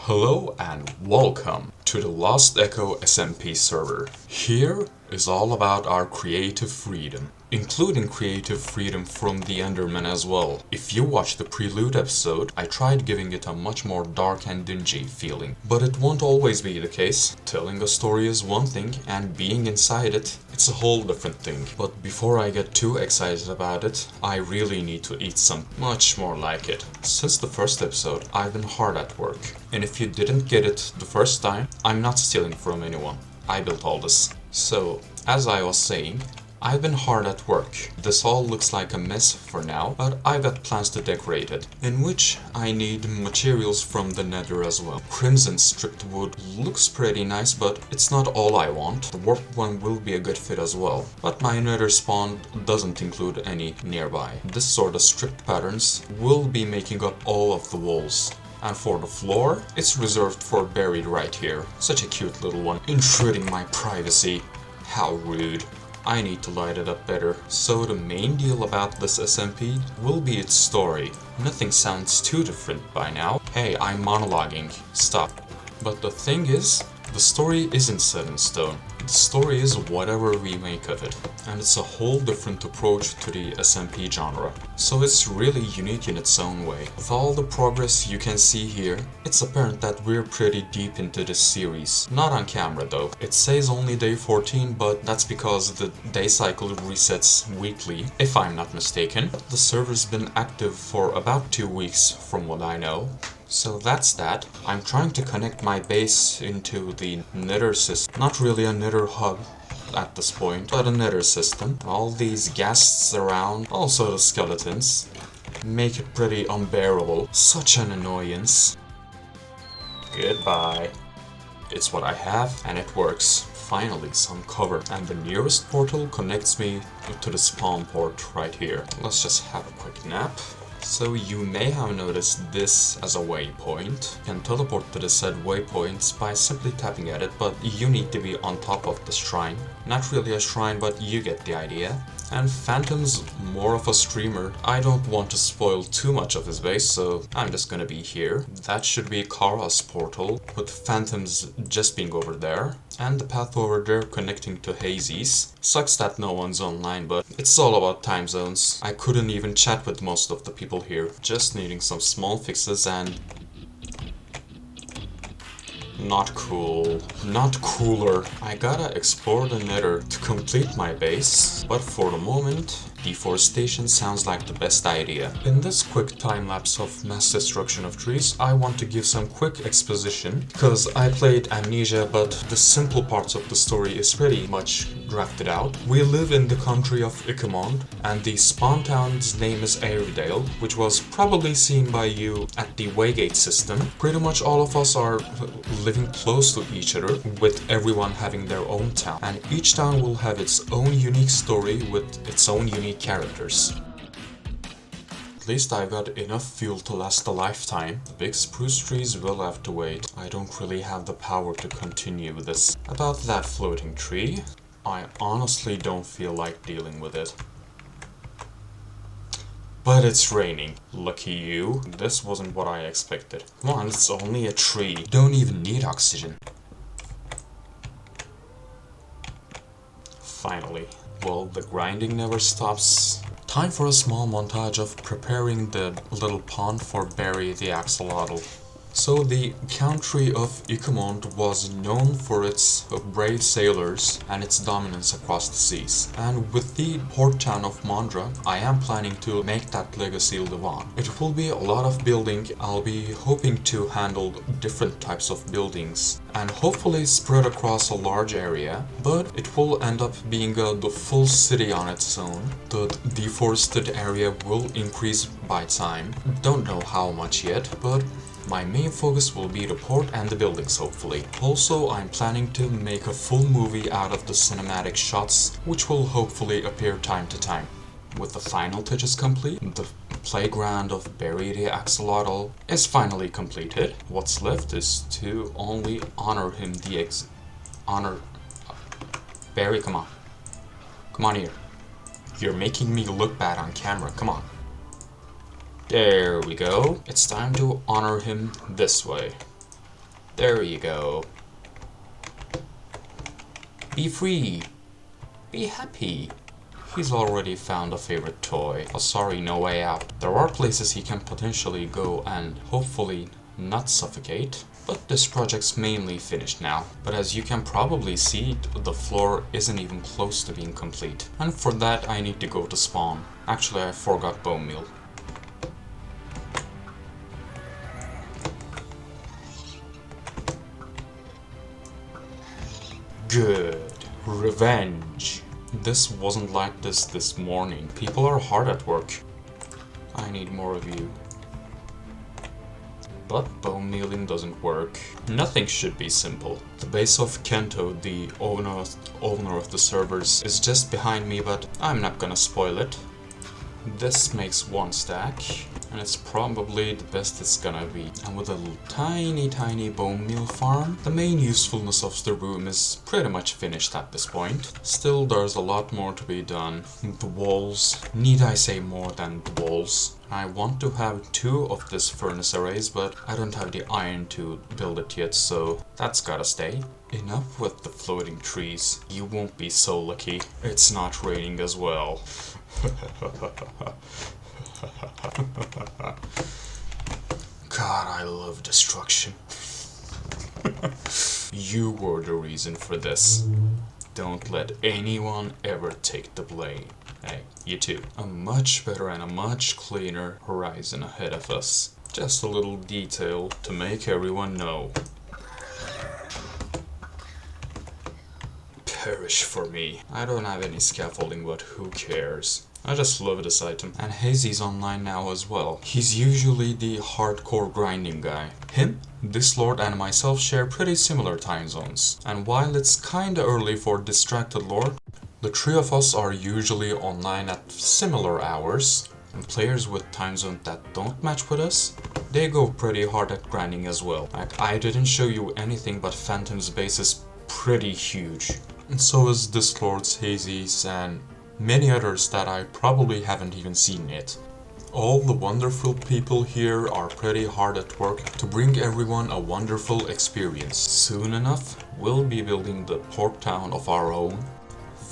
Hello and welcome to the Lost Echo SMP server. Here is all about our creative freedom, including creative freedom from the Enderman as well. If you watch the prelude episode, I tried giving it a much more dark and dingy feeling, but it won't always be the case. Telling a story is one thing, and being inside it, it's a whole different thing. But before I get too excited about it, I really need to eat some much more like it. Since the first episode, I've been hard at work, and if you didn't get it the first time, I'm not stealing from anyone. I built all this. So, as I was saying, I've been hard at work. This all looks like a mess for now, but I've got plans to decorate it, in which I need materials from the nether as well. Crimson stripped wood looks pretty nice, but it's not all I want. The warped one will be a good fit as well, but my nether spawn doesn't include any nearby. This sort of stripped patterns will be making up all of the walls. And for the floor, it's reserved for buried right here. Such a cute little one, intruding my privacy. How rude. I need to light it up better. So the main deal about this SMP will be its story. Nothing sounds too different by now. Hey, I'm monologuing. Stop. But the thing is, the story isn't set in stone. The story is whatever we make of it, and it's a whole different approach to the SMP genre. So it's really unique in its own way. With all the progress you can see here, it's apparent that we're pretty deep into this series. Not on camera though. It says only day 14, but that's because the day cycle resets weekly, if I'm not mistaken. The server's been active for about 2 weeks from what I know. So that's that. I'm trying to connect my base into the nether system. Not really a nether hub at this point, but a nether system. All these ghasts around, also the skeletons, make it pretty unbearable. Such an annoyance. Goodbye. It's what I have, and it works. Finally, some cover. And the nearest portal connects me to the spawn port right here. Let's just have a quick nap. So you may have noticed this as a waypoint. You can teleport to the said waypoints by simply tapping at it, but you need to be on top of the shrine. Not really a shrine, but you get the idea. And Phantom's more of a streamer. I don't want to spoil too much of his base, so I'm just gonna be here. That should be Kara's portal, with Phantom's just being over there. And the path over there connecting to Hazy's. Sucks that no one's online, but it's all about time zones. I couldn't even chat with most of the people here. Just needing some small fixes and... not cool. Not cooler. I gotta explore the nether to complete my base, but for the moment, deforestation sounds like the best idea. In this quick time-lapse of mass destruction of trees, I want to give some quick exposition, because I played Amnesia, but the simple parts of the story is pretty much drafted out. We live in the country of Ikemond, and the spawn town's name is Airedale, which was probably seen by you at the Waygate system. Pretty much all of us are living close to each other, with everyone having their own town, and each town will have its own unique story with its own unique characters. At least I've got enough fuel to last a lifetime. The big spruce trees will have to wait. I don't really have the power to continue this. About that floating tree, I honestly don't feel like dealing with it. But it's raining. Lucky you. This wasn't what I expected. Come on, it's only a tree. Don't even need oxygen. Finally. Well, the grinding never stops. Time for a small montage of preparing the little pond for Barry the Axolotl. So the country of Ikemond was known for its brave sailors and its dominance across the seas. And with the port town of Mondra, I am planning to make that legacy live on. It will be a lot of building. I'll be hoping to handle different types of buildings and hopefully spread across a large area, but it will end up being the full city on its own. The deforested area will increase by time. Don't know how much yet, but my main focus will be the port and the buildings, hopefully. Also, I'm planning to make a full movie out of the cinematic shots, which will hopefully appear time to time. With the final touches complete, the playground of Barry the Axolotl is finally completed. What's left is to only honor him Barry, come on. Come on here. You're making me look bad on camera, come on. There we go. It's time to honor him this way. There you go. Be free. Be happy. He's already found a favorite toy. Oh, sorry, no way out. There are places he can potentially go and hopefully not suffocate. But this project's mainly finished now. But as you can probably see, the floor isn't even close to being complete. And for that I need to go to spawn. Actually, I forgot bone meal. Good. Revenge. This wasn't like this morning. People are hard at work. I need more of you. But bone mealing doesn't work. Nothing should be simple. The base of Kento, the owner of the servers, is just behind me, but I'm not gonna spoil it. This makes 1 stack, and it's probably the best it's gonna be. And with a tiny bone meal farm, the main usefulness of the room is pretty much finished at this point. Still, there's a lot more to be done. The walls, need I say more than the walls? I want to have 2 of this furnace arrays, but I don't have the iron to build it yet, so that's gotta stay. Enough with the floating trees. You won't be so lucky. It's not raining as well. God, I love destruction. You were the reason for this. Don't let anyone ever take the blame. Hey, you too. A much better and a much cleaner horizon ahead of us. Just a little detail to make everyone know. Perish for me. I don't have any scaffolding, but who cares? I just love this item. And Hazy's online now as well. He's usually the hardcore grinding guy. Him, this lord and myself share pretty similar time zones. And while it's kinda early for Distracted Lord, the 3 of us are usually online at similar hours. And players with time zones that don't match with us, they go pretty hard at grinding as well. Like, I didn't show you anything, but Phantom's base is pretty huge. And so is this lord's, Hazy's, and many others that I probably haven't even seen yet. All the wonderful people here are pretty hard at work to bring everyone a wonderful experience. Soon enough, we'll be building the port town of our own,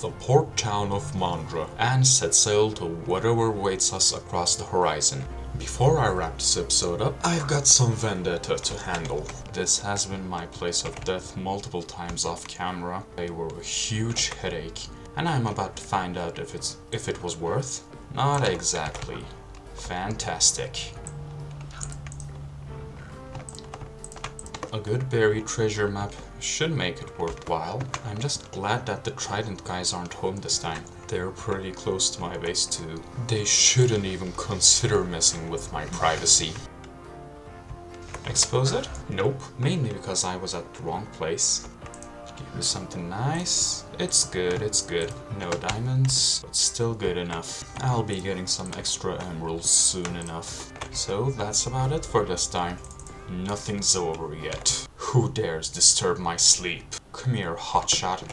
the port town of Mandra, and set sail to whatever waits us across the horizon. Before I wrap this episode up, I've got some vendetta to handle. This has been my place of death multiple times off camera. They were a huge headache. And I'm about to find out if it was worth. Not exactly. Fantastic. A good buried treasure map should make it worthwhile. I'm just glad that the Trident guys aren't home this time. They're pretty close to my base too. They shouldn't even consider messing with my privacy. Expose it? Nope. Mainly because I was at the wrong place. Give me something nice. It's good, it's good. No diamonds, but still good enough. I'll be getting some extra emeralds soon enough. So that's about it for this time. Nothing's over yet. Who dares disturb my sleep? Come here, hotshot.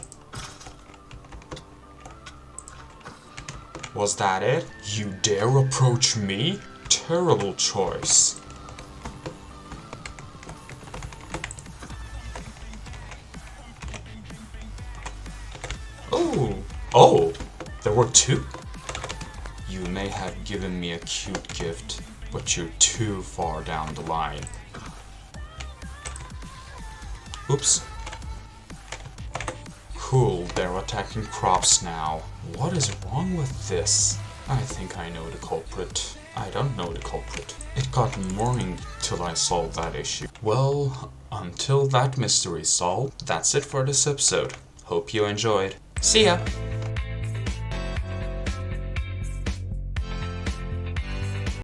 Was that it? You dare approach me? Terrible choice. Oh, there were 2? You may have given me a cute gift, but you're too far down the line. Oops. Cool, they're attacking crops now. What is wrong with this? I think I know the culprit. I don't know the culprit. It got morning till I solved that issue. Well, until that mystery's solved, that's it for this episode. Hope you enjoyed. See ya!